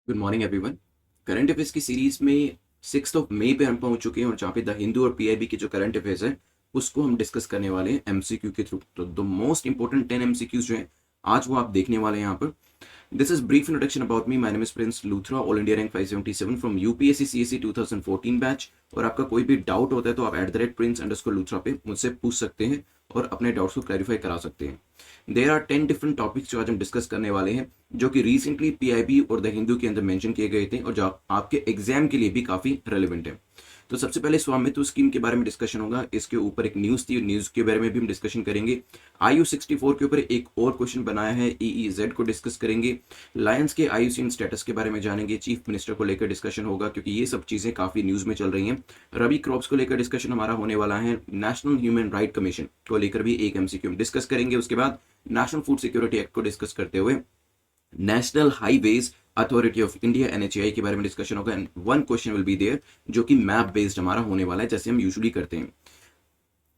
Good morning everyone. Current affairs की series में 6 मई पे हम पहुंच चुके हैं और जहाँ पे द हिंदू और पीआईबी के जो करंट अफेयर्स है उसको हम डिस्कस करने वाले हैं एमसीक्यू के थ्रू। तो द मोस्ट इंपॉर्टेंट 10 एमसीक्यूज जो हैं आज वो आप देखने वाले हैं यहाँ पर। This is brief introduction about me. My name is Prince Luthra, All India Rank 577 from UPSC CSE 2014 batch. और आपका कोई भी डाउट होता है तो आप @prince_luthra पे मुझसे पूछ सकते हैं और अपने डाउट्स को क्लैरिफाई करा सकते हैं। देयर आर 10 डिफरेंट टॉपिक्स जो आज हम डिस्कस करने वाले हैं, जो कि रिसेंटली पीआईबी और द हिंदू के अंदर मेंशन किए गए थे और जो आपके एग्जाम के लिए भी काफ़ी रेलिवेंट है। तो सबसे पहले स्वामित्व स्कीम के बारे में डिस्कशन होगा। इसके ऊपर एक न्यूज़ थी, न्यूज़ के बारे में भी हम डिस्कशन करेंगे। IU64 के ऊपर एक और क्वेश्चन बनाया है, EEZ को डिस्कस करेंगे। लायंस के IUCN स्टेटस के बारे में जानेंगे। चीफ मिनिस्टर को लेकर डिस्कशन होगा क्योंकि ये सब चीज़ें काफ़ी न्यूज़ में चल रही हैं। रबी क्रॉप्स को लेकर डिस्कशन हमारा होने वाला है। नेशनल ह्यूमन राइट कमीशन को लेकर भी एक MCQ डिस्कस करेंगे। उसके बाद नेशनल फूड सिक्योरिटी एक्ट को डिस्कस करते हुए National Highways Authority of India NHAI के बारे में डिस्कशन होगा। And one question will be there जो कि मैप बेस्ड हमारा होने वाला है, जैसे हम यूजुअली करते हैं।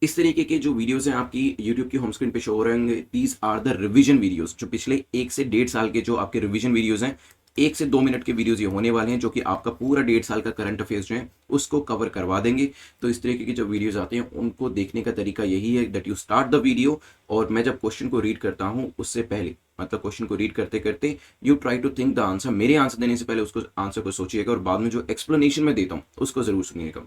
इस तरीके के जो वीडियोस हैं आपकी यूट्यूब की होम स्क्रीन पे शो हो रहे होंगे, these are the revision videos, जो पिछले 1 से 1.5 साल के जो आपके रिवीजन वीडियोस हैं। 1 से 2 मिनट के वीडियोस ये होने वाले हैं जो कि आपका पूरा 1.5 साल का करंट अफेयर्स जो है उसको कवर करवा देंगे। तो इस तरीके के जो वीडियोस आते हैं उनको देखने का तरीका यही है that you start the video, और मैं जब क्वेश्चन को रीड करता हूँ उससे पहले, मतलब क्वेश्चन को रीड करते करते you try to think the answer. मेरे आंसर देने से पहले उसको आंसर को सोचिएगा और बाद में जो एक्सप्लेनेशन मैं देता हूँ उसको जरूर सुनिएगा।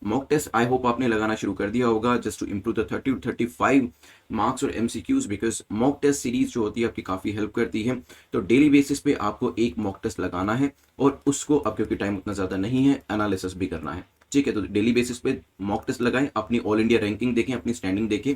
मॉक टेस्ट आई होप आपने लगाना शुरू कर दिया होगा just to improve the 30 to 35 marks और MCQs, because mock test series जो होती है आपकी काफ़ी हेल्प करती है। तो डेली बेसिस पे आपको एक मॉक टेस्ट लगाना है और उसको, अब क्योंकि टाइम उतना ज़्यादा नहीं है, एनालिसिस भी करना है। ठीक है, तो डेली बेसिस पे मॉक टेस्ट लगाएं, अपनी ऑल इंडिया रैंकिंग देखें, अपनी स्टैंडिंग देखें,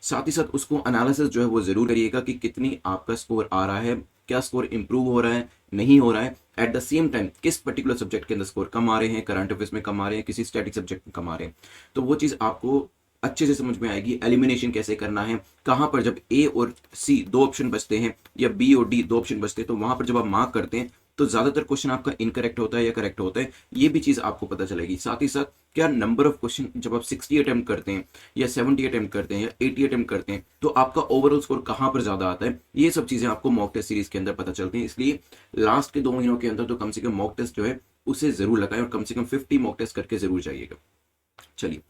साथ ही साथ उसको एनालिसिस जो है वो ज़रूर करिएगा कि कितनी आपका स्कोर आ रहा है, क्या स्कोर इंप्रूव हो रहा है, नहीं हो रहा है। एट द सेम टाइम किस पर्टिकुलर सब्जेक्ट के अंदर स्कोर कम आ रहे हैं, करंट अफेयर्स में कम आ रहे हैं, किसी स्टैटिक सब्जेक्ट में कम आ रहे हैं, तो वो चीज़ आपको अच्छे से समझ में आएगी। एलिमिनेशन कैसे करना है, कहाँ पर जब A और C दो ऑप्शन बचते हैं या B और D दो ऑप्शन बचते हैं, तो वहां पर जब आप मार्क करते हैं तो ज़्यादातर क्वेश्चन आपका इनकरेक्ट होता है या करेक्ट होता है, ये भी चीज़ आपको पता चलेगी। साथ ही साथ क्या नंबर ऑफ क्वेश्चन जब आप 60 अटेम्प्ट करते हैं या 70 अटेम्प्ट करते हैं या 80 अटेम्प्ट करते हैं तो आपका ओवरऑल स्कोर कहाँ पर ज़्यादा आता है, ये सब चीज़ें आपको मॉक टेस्ट सीरीज के अंदर पता चलती हैं। इसलिए लास्ट के 2 महीनों के अंदर तो कम से कम मॉक टेस्ट जो है उसे ज़रूर लगाएं और कम से कम 50 मॉक टेस्ट करके ज़रूर जाइएगा। चलिए,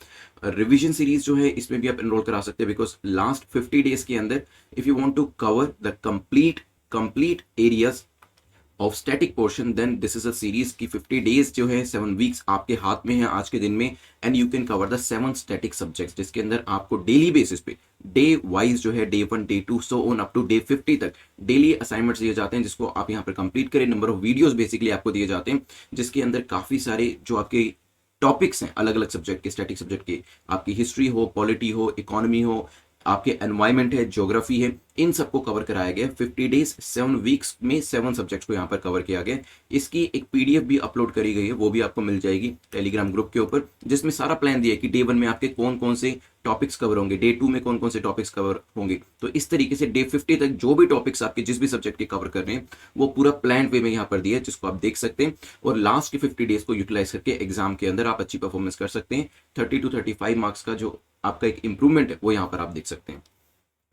रिवीजन सीरीज जो है इसमें भी आप एनरोल करा सकते हैं, बिकॉज लास्ट 50 डेज के अंदर if you want to cover the complete areas of static portion, then this is a series की 50 डेज जो है 7 वीक्स आपके हाथ में है आज के दिन में। And you can cover the 7 static subjects, जिसके अंदर आपको डेली बेसिस पे डे वाइज जो है Day 1 Day 2 so on up to Day 50 तक डेली असाइनमेंट्स दिए जाते हैं, जिसको आप यहाँ पर कंप्लीट करें। नंबर ऑफ वीडियोस बेसिकली आपको दिए जाते हैं, जिसके अंदर काफी सारे जो आपके टॉपिक्स हैं अलग अलग सब्जेक्ट के, स्टैटिक सब्जेक्ट के, आपकी हिस्ट्री हो, पॉलिटी हो, इकोनॉमी हो, आपके एनवायरमेंट है, ज्योग्राफी है, इन सबको कवर कराया गया। 50 डेज 7 वीक्स में 7 सब्जेक्ट्स को यहाँ पर कवर किया गया। इसकी एक PDF भी अपलोड करी गई है, वो भी आपको मिल जाएगी टेलीग्राम ग्रुप के ऊपर, जिसमें सारा प्लान दिया है कि Day 1 में आपके कौन कौन से टॉपिक्स कवर होंगे, Day 2 में कौन कौन से टॉपिक्स कवर होंगे। तो इस तरीके से Day 50 तक जो भी टॉपिक्स आपके जिस भी सब्जेक्ट के कवर कर रहे हैं वो पूरा प्लान वे में यहाँ पर दिया है, जिसको आप देख सकते हैं और लास्ट के 50 डेज को यूटिलाइज करके एग्जाम के अंदर आप अच्छी परफॉर्मेंस कर सकते हैं। 30 to 35 मार्क्स का जो आपका एक इंप्रूवमेंट है वो यहाँ पर आप देख सकते हैं।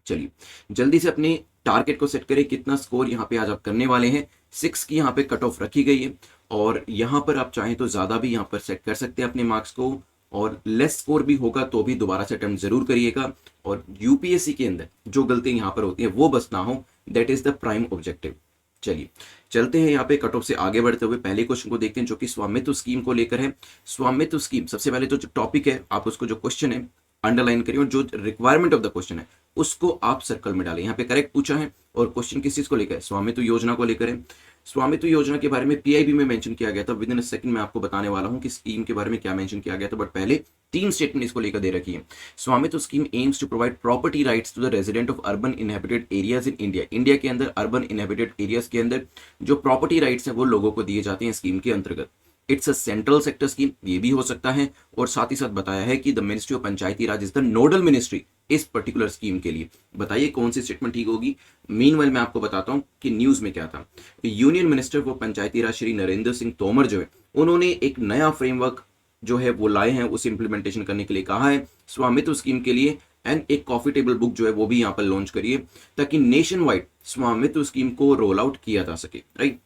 चलिए, जल्दी से अपने टारगेट को सेट करें, कितना स्कोर यहाँ पे आज आप करने वाले हैं। 6 की यहाँ पे कट ऑफ रखी गई है और यहाँ पर आप चाहें तो ज़्यादा भी यहाँ पर सेट कर सकते हैं अपने मार्क्स को, और लेस स्कोर भी होगा तो भी दोबारा से अटेम्प्ट जरूर करिएगा। और UPSC के अंदर जो गलतियां यहाँ पर होती हैं वो बस ना हो, that is the prime objective. चलिए, चलते हैं यहाँ पे कट ऑफ से आगे बढ़ते हुए पहले क्वेश्चन को देखते हैं, जो कि स्वामित्व स्कीम को लेकर है। स्वामित्व स्कीम, सबसे पहले तो जो टॉपिक है आप उसको, जो क्वेश्चन है अंडरलाइन करिए और जो रिक्वायरमेंट ऑफ द क्वेश्चन है उसको आप सर्कल में डालें। यहाँ पे करेक्ट पूछा है और क्वेश्चन किस चीज को लेकर है, स्वामित्व योजना को लेकर है। स्वामित्व योजना के बारे में PIB में मेंशन किया गया था, विद इन अ सेकंड मैं आपको बताने वाला हूं कि स्कीम के बारे में क्या मेंशन किया गया था, बट पहले 3 स्टेटमेंट इसको लेकर दे रखी है। Swamitva scheme aims to provide property rights to the resident of urban inhabited areas in India. India के अंदर अर्बन इनहेबिटेड एरियाज के अंदर जो प्रॉपर्टी राइट्स हैं वो लोगों को दिए जाते हैं स्कीम के अंतर्गत। It's a central sector scheme, ये भी हो सकता है, और साथ ही साथ बताया है कि the ministry of Panchayati Raj is the nodal ministry इस पर्टिकुलर स्कीम के लिए। बताइए कौन सी स्टेटमेंट ठीक होगी। मीनवाइल मैं आपको बताता हूं कि न्यूज में क्या था। यूनियन मिनिस्टर फॉर पंचायती राज श्री नरेंद्र सिंह तोमर जो है, उन्होंने एक नया फ्रेमवर्क जो है वो लाए हैं, उसे इंप्लीमेंटेशन करने के लिए कहा है स्वामित्व स्कीम के लिए। एंड एक कॉफी टेबल बुक जो है वो भी यहाँ पर लॉन्च करिए ताकि नेशन वाइड स्वामित्व स्कीम को रोल आउट किया जा सके, राइट।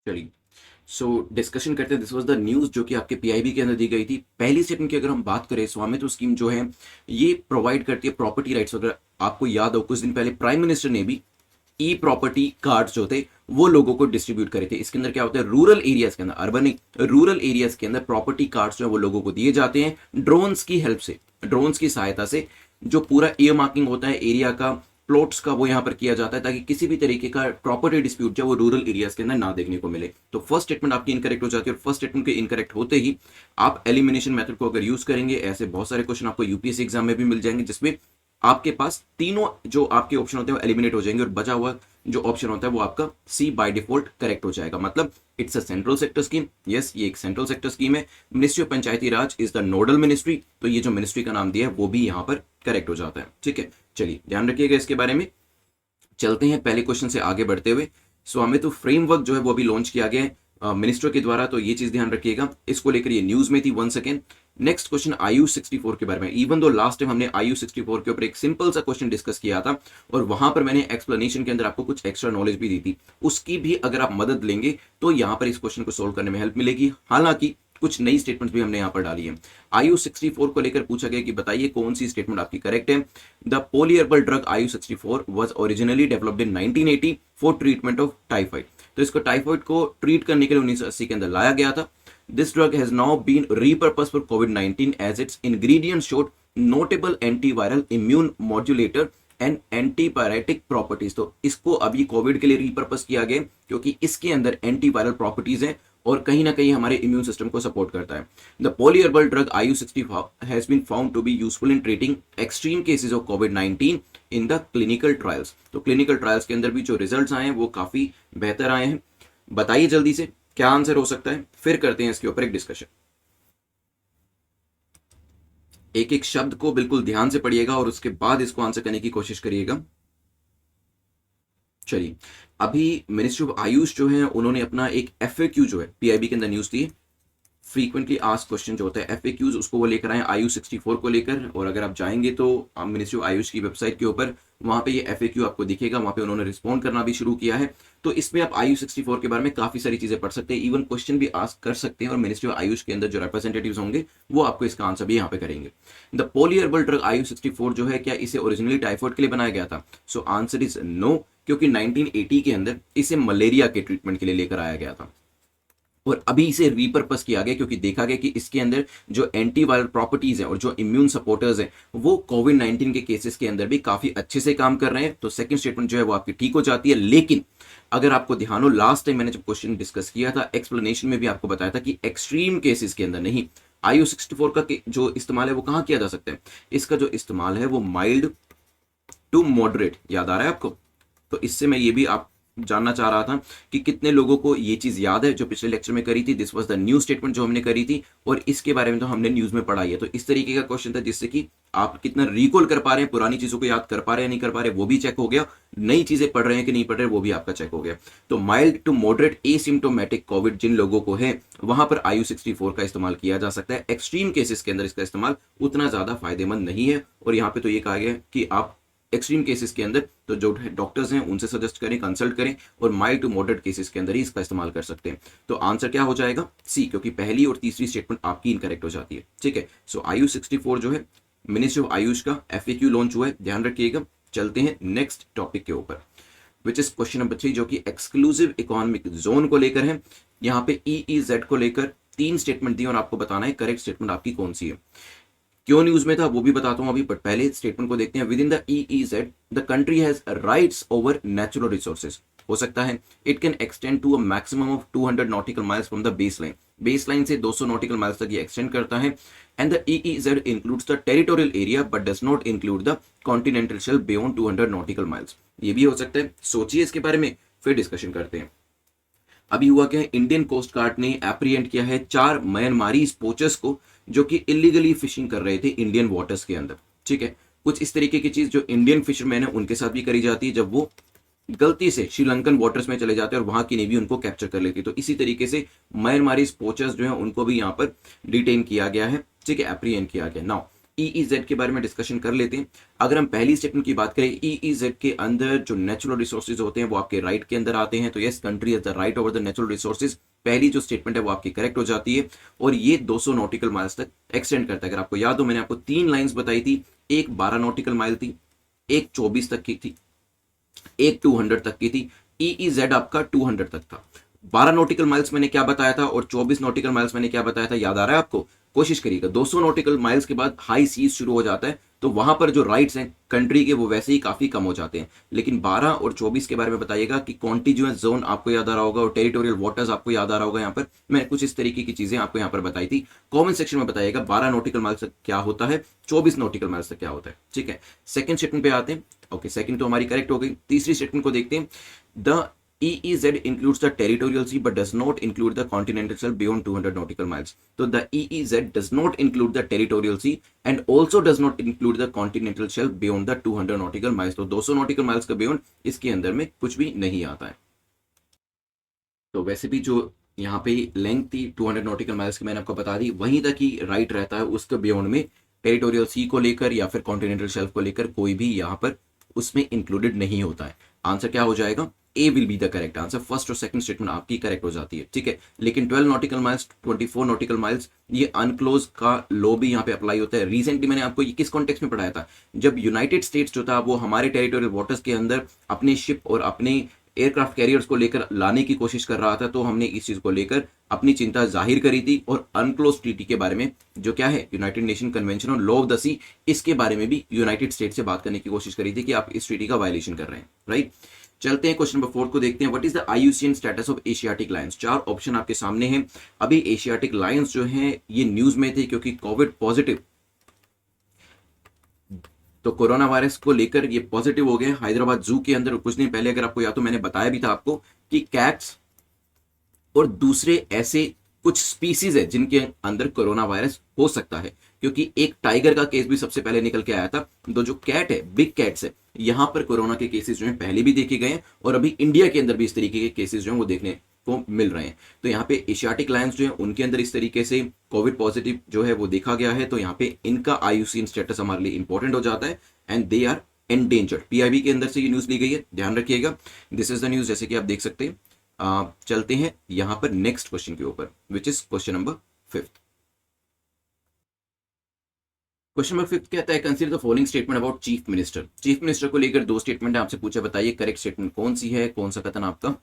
चलिए, सो डिस्कशन करते हैं। दिस वाज द न्यूज़ जो कि आपके पीआईबी के अंदर दी गई थी। पहली स्टेटमेंट की अगर हम बात करें, स्वामित्व स्कीम जो है ये प्रोवाइड करती है प्रॉपर्टी राइट्स। अगर आपको याद हो, कुछ दिन पहले प्राइम मिनिस्टर ने भी ई प्रॉपर्टी कार्ड्स जो थे वो लोगों को डिस्ट्रीब्यूट करे थे। इसके अंदर क्या होता है, रूरल एरियाज के अंदर, अर्बन नहीं, रूरल एरियाज के अंदर प्रॉपर्टी कार्ड्स जो है वो लोगों को दिए जाते हैं ड्रोन्स की हेल्प से, ड्रोन्स की सहायता से। जो पूरा ईयर मार्किंग होता है एरिया का, प्लॉट्स का, वो यहाँ पर किया जाता है ताकि किसी भी तरीके का प्रॉपर्टी डिस्प्यूट जो है वो रूरल एरियाज के अंदर ना देखने को मिले। तो फर्स्ट स्टेटमेंट आपकी इनकरेक्ट हो जाती है, और फर्स्ट स्टेटमेंट के इनकरेक्ट होते ही आप एलिमिनेशन मेथड को अगर यूज करेंगे, ऐसे बहुत सारे क्वेश्चन आपको यूपीएससी एग्जाम में भी मिल जाएंगे जिसमें आपके पास तीनों जो आपके ऑप्शन होते हैं वो एलिमिनेट हो जाएंगे, और बचा हुआ जो ऑप्शन होता है वो आपका सी बाय डिफॉल्ट करेक्ट हो जाएगा। मतलब it's a central sector scheme. Yes, ये एक सेंट्रल सेक्टर स्कीम है। Ministry of Panchayati Raj is the nodal ministry, तो ये जो मिनिस्ट्री का नाम दिया है वो भी यहाँ पर करेक्ट हो जाता है। ठीक है, चलिए ध्यान रखिएगा इसके बारे में। चलते हैं पहले क्वेश्चन से आगे बढ़ते हुए। स्वामित्व फ्रेमवर्क जो है वो अभी लॉन्च किया गया है मिनिस्टर के द्वारा, तो ये चीज ध्यान रखिएगा। इसको लेकर ये न्यूज में थी। One second. Next question Ayush 64 के बारे में। इवन दो लास्ट टाइम हमने आयुष 64 के ऊपर एक सिंपल सा क्वेश्चन डिस्कस किया था, और वहां पर मैंने एक्सप्लेनेशन के अंदर आपको कुछ एक्स्ट्रा नॉलेज भी दी थी, उसकी भी अगर आप मदद लेंगे तो यहां पर इस क्वेश्चन को सोल्व करने में हेल्प मिलेगी। हालांकि कुछ नई स्टेटमेंट्स भी हमने यहां पर डाली है। आयु 64 को लेकर पूछा गया कि बताइए कौन सी स्टेटमेंट आपकी करेक्ट है। The पोलीहर्बल drug AYUSH 64 was originally developed in 1980 for treatment of typhoid. तो इसको टाइफाइड को ट्रीट करने के लिए 1980 के अंदर लाया गया था। This drug has now been repurpose for कोविड-19 as its ingredients showed notable antiviral immune modulator and antipyretic properties. तो इसको अभी कोविड के लिए रीपर्पस किया गया क्योंकि इसके अंदर एंटीवायरल प्रॉपर्टीज हैं और कहीं ना कहीं हमारे इम्यून सिस्टम को सपोर्ट करता है। The polyherbal drug AYUSH 64 has been found to be useful in treating extreme cases of कोविड-19 इन द क्लिनिकल ट्रायल्स। तो क्लिनिकल ट्रायल्स के अंदर भी जो रिजल्ट्स आए हैं वो काफी बेहतर आए हैं। बताइए जल्दी से क्या आंसर हो सकता है, फिर करते हैं इसके ऊपर एक डिस्कशन। एक एक शब्द को बिल्कुल ध्यान से पढ़िएगा और उसके बाद इसको आंसर करने की कोशिश करिएगा। चलिए, अभी मिनिस्ट्री ऑफ आयुष जो है उन्होंने अपना एक एफएक्यू जो है पीआईबी के अंदर न्यूज दी, फ्रीक्वेंटली आस्क्ड क्वेश्चन जो होता है एफएक्यूज, उसको वो लेकर आए आयु 64 को लेकर। और अगर आप जाएंगे तो मिनिस्ट्री ऑफ आयुष की वेबसाइट के ऊपर वहां पे ये एफएक्यू आपको दिखेगा, वहां पे उन्होंने रिस्पॉन्ड करना भी शुरू किया है। तो इसमें आप आयु 64 के बारे में काफी सारी चीजें पढ़ सकते हैं, इवन क्वेश्चन भी आस्क कर सकते हैं, और मिनिस्ट्री ऑफ आयुष के अंदर जो रिप्रेजेंटेटिव्स होंगे वो आपको इसका आंसर भी यहाँ पे करेंगे। द पॉलीहर्बल ड्रग आयु 64 जो है क्या इसे ओरिजिनली टाइफाइड के लिए बनाया गया था? सो आंसर इज नो, क्योंकि 1980 के अंदर इसे मलेरिया के ट्रीटमेंट के लिए लेकर आया गया था और अभी इसे रीपर्पस किया गया क्योंकि देखा गया कि इसके अंदर जो एंटीवायरल प्रॉपर्टीज हैं और जो इम्यून सपोर्टर्स हैं वो कोविड-19 के केसेस के अंदर भी काफी अच्छे से काम कर रहे हैं। तो सेकंड स्टेटमेंट जो है वो आपकी ठीक हो जाती है। लेकिन अगर आपको ध्यान हो, लास्ट टाइम मैंने जब क्वेश्चन डिस्कस किया था एक्सप्लेनेशन में भी आपको बताया था कि एक्सट्रीम केसेस के अंदर नहीं, आयु 64 का जो इस्तेमाल है वो कहाँ किया जा सकता है? इसका जो इस्तेमाल है वो माइल्ड टू मॉडरेट, याद आ रहा है आपको? तो इससे मैं ये भी आप जानना चाह रहा था कि कितने लोगों को ये चीज याद है जो पिछले लेक्चर में करी थी। This was the new statement जो हमने करी थी, और इसके बारे में तो हमने न्यूज में पढ़ा ही है। तो इस तरीके का क्वेश्चन था जिससे कि आप कितना रिकॉल कर पा रहे हैं, पुरानी चीजों को याद कर पा रहे हैं नहीं कर पा रहे, वो भी चेक हो गया। नई चीजें पढ़ रहे हैं कि नहीं पढ़ रहे, वो भी आपका चेक हो गया। तो mild to moderate asymptomatic COVID जिन लोगों को है वहां पर आयु 64 का इस्तेमाल किया जा सकता है। एक्सट्रीम केसेस के अंदर इसका इस्तेमाल उतना ज्यादा फायदेमंद नहीं है, और यहाँ पे तो ये कहा गया कि आप एक्सट्रीम केसेस के अंदर तो जो डॉक्टर्स हैं उनसे सजेस्ट करें, कंसल्ट करें, और माइल्ड टू मॉडरेट केसेस के अंदर ही इसका इस्तेमाल कर सकते हैं। तो आंसर क्या हो जाएगा? सी, क्योंकि पहली और तीसरी स्टेटमेंट आपकी इनकरेक्ट हो जाती है। ठीक है, सो आयु 64 जो है मिनिस्ट्री ऑफ आयुष का एफएक्यू लॉन्च हुआ है, ध्यान रखिएगा। चलते हैं नेक्स्ट टॉपिक के ऊपर, विच इज क्वेश्चन नंबर 3 जो कि एक्सक्लूसिव इकोनॉमिक जोन को लेकर है। यहाँ पे EEZ को लेकर 3 स्टेटमेंट दी और आपको बताना है करेक्ट स्टेटमेंट आपकी कौन सी है। क्यों न्यूज में था वो भी बताता हूं अभी, बट पहले स्टेटमेंट को देखते हैं। Within the EEZ the country has rights over natural resources. हो सकता है it can extend to a maximum of 200 nautical miles from the base line से 200 नॉटिकल माइल्स तक ये एक्सटेंड करता है। And the EEZ includes the territorial area but does not include the continental shelf beyond 200 nautical miles. ये भी हो सकता है, सोचिए इसके बारे में, फिर डिस्कशन करते हैं। अभी हुआ क्या है, इंडियन कोस्ट गार्ड ने एप्रीहेंड किया है 4 म्यांमारी पोचर्स को जो कि इलीगली फिशिंग कर रहे थे इंडियन वाटर्स के अंदर। ठीक है, कुछ इस तरीके की चीज जो इंडियन फिशरमैन है उनके साथ भी करी जाती है जब वो गलती से श्रीलंकन वाटर्स में चले जाते हैं और वहां की नेवी उनको कैप्चर कर लेती है। तो इसी तरीके से म्यांमारी पोचर्स जो है उनको भी यहाँ पर डिटेन किया गया है। ठीक है, एप्रीहेंड किया गया। नाउ EEZ के बारे में डिस्कशन कर लेते हैं। अगर हम पहली स्टेटमेंट की बात करें, EEZ के अंदर जो नेचुरल रिसोर्सेज होते हैं वो आपके राइट के अंदर आते हैं, तो yes, country has the right over the natural resources, पहली जो स्टेटमेंट है वो आपकी करेक्ट हो जाती है। और ये 200 नॉटिकल माइल्स तक एक्सटेंड करता है। अगर आपको याद हो, मैंने आपको 3 लाइंस बताई थी, एक 12 नॉटिकल माइल थी, एक 24 तक की थी, एक 200 तक की थी। EEZ आपका 200 तक था। 12 नॉटिकल माइल्स मैंने क्या बताया था और 24 नॉटिकल माइल्स मैंने क्या बताया था, याद आ रहा है आपको? कोशिश करिएगा। 200 नॉटिकल माइल्स के बाद हाई सीज शुरू हो जाता है, तो वहां पर जो राइट्स हैं कंट्री के वो वैसे ही काफी कम हो जाते हैं। लेकिन 12 और 24 के बारे में बताइएगा कि कॉन्टिन्यूअस जोन आपको याद आ रहा होगा और टेरिटोरियल वाटर्स आपको याद आ रहा होगा। यहाँ पर मैंने कुछ इस तरीके की चीजें आपको यहाँ पर बताई थी। कमेंट सेक्शन में बताइएगा 12 नॉटिकल माइल्स तक क्या होता है, 24 नॉटिकल माइल्स तक क्या होता है। ठीक है, सेकंड स्टेटमेंट पे आते हैं। ओके, सेकंड तो हमारी करेक्ट हो गई। तीसरी स्टेटमेंट को देखते हैं। The EEZ includes the territorial sea but does not include the continental shelf beyond 200 nautical miles. So the EEZ does not include the territorial sea and also does not include the continental shelf beyond the 200 nautical miles. तो 200 nautical miles का beyond इसके अंदर में कुछ भी नहीं आता है। तो वैसे भी जो यहाँ पे लेंथ थी 200 नॉटिकल माइल्स की मैंने आपको बता दी, वहीं तक ही राइट रहता है। उसके बियॉन्ड में टेरिटोरियल सी को लेकर या फिर कॉन्टिनेंटल शेल्फ को लेकर कोई भी यहाँ पर उसमें इंक्लूडेड नहीं होता है। आंसर क्या हो जाएगा? A will be the correct answer. First और सेकंड स्टेटमेंट आपकी करेक्ट हो जाती है। ठीक है, लेकिन 12 नॉटिकल माइल्स, 24 नॉटिकल माइल्स, ये अनक्लोज का लॉ भी यहाँ पे अप्लाई होता है। रिसेंटली मैंने आपको ये किस कॉन्टेक्स्ट में पढ़ाया था, जब यूनाइटेड स्टेट्स जो था वो हमारे टेरिटोरियल वाटर्स के अंदर अपने शिप और अपने एयरक्राफ्ट कैरियर्स को लेकर लाने की कोशिश कर रहा था, तो हमने इस चीज को लेकर अपनी चिंता जाहिर करी थी। और अनक्लोज ट्रीटी के बारे में, जो क्या है United Nation Convention on Law of the Sea, इसके बारे में भी यूनाइटेड स्टेट से बात करने की कोशिश करी थी कि आप इस ट्रीटी का वायलेशन कर रहे हैं। राइट, चलते हैं क्वेश्चन नंबर 4 को देखते हैं। What is the IUCN status of Asiatic Lions? 4 option आपके सामने हैं। अभी एशियाटिक लायंस जो हैं ये न्यूज में थे क्योंकि कोविड पॉजिटिव, तो कोरोना वायरस को लेकर ये पॉजिटिव हो गए हैदराबाद जू के अंदर। कुछ दिन पहले अगर आपको याद तो मैंने बताया भी था आपको कि कैट्स और दूसरे ऐसे कुछ स्पीसीज है जिनके अंदर कोरोना वायरस हो सकता है, क्योंकि एक टाइगर का केस भी सबसे पहले निकल के आया था। तो जो कैट है, बिग कैट्स है, यहां पर कोरोना के केसेस जो है पहले भी देखे गए हैं और अभी इंडिया के अंदर भी इस तरीके के केसेस जो है वो देखने को मिल रहे हैं। तो यहाँ पे एशियाटिक लायंस जो है उनके अंदर इस तरीके से कोविड पॉजिटिव जो है वो देखा गया है। तो यहाँ पे इनका आईयूसीएन स्टेटस हमारे लिए इंपॉर्टेंट हो जाता है and they are endangered. PIB के अंदर से ये न्यूज ली गई है, ध्यान रखिएगा। दिस इज द न्यूज, जैसे कि आप देख सकते हैं। चलते हैं यहां पर नेक्स्ट क्वेश्चन के ऊपर, which is question number 5। Question number 5 कहता है, consider the following statement about chief minister. Chief minister को लेकर 2 स्टेटमेंट है, आपसे पूछा, बताइए करेक्ट स्टेटमेंट कौन सी है, कौन सा कथन आपका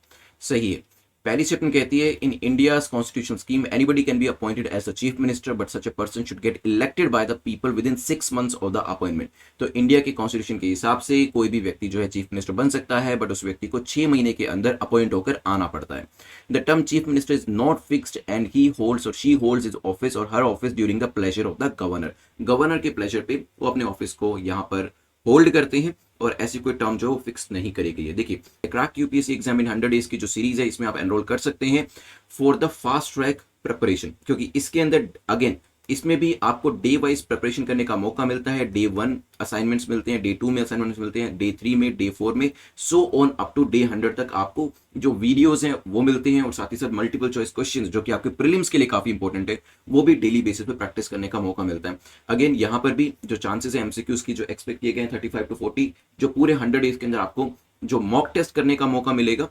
सही है। पहली स्टेटमेंट कहती है, in India's constitution scheme anybody can be appointed as the chief minister but such a person should get elected by the people within 6 months of the appointment. तो इंडिया के कॉन्स्टिट्यूशन के हिसाब से कोई भी व्यक्ति जो है चीफ मिनिस्टर बन सकता है, बट उस व्यक्ति को 6 महीने के अंदर अपॉइंट होकर आना पड़ता है। The term chief minister is not fixed and he holds or she holds his office or her office during the pleasure of the governor. Governor के प्लेजर पे वो अपने ऑफिस को यहाँ पर होल्ड करते हैं और ऐसी कोई टर्म जो फिक्स नहीं करी गई है। देखिए, crack UPSC exam in 100 days की जो सीरीज है इसमें आप एनरोल कर सकते हैं for the fast track preparation, क्योंकि इसके अंदर अगेन इसमें भी आपको डे वाइज प्रिपरेशन करने का मौका मिलता है। डे 1 असाइनमेंट्स मिलते हैं, डे 2 में असाइनमेंट्स मिलते हैं, डे 3 में, डे 4 में, so on up to day 100 तक आपको जो वीडियोस हैं वो मिलते हैं। और साथ ही साथ मल्टीपल चॉइस क्वेश्चंस जो कि आपके प्रीलिम्स के लिए काफी इंपॉर्टेंट है, वो भी डेली बेसिस पे प्रैक्टिस करने का मौका मिलता है। अगेन यहाँ पर भी जो चांसेस है एमसीक्यूज की जो एक्सपेक्ट किए गए हैं 35 to 40, जो पूरे 100 डेज के अंदर आपको जो मॉक टेस्ट करने का मौका मिलेगा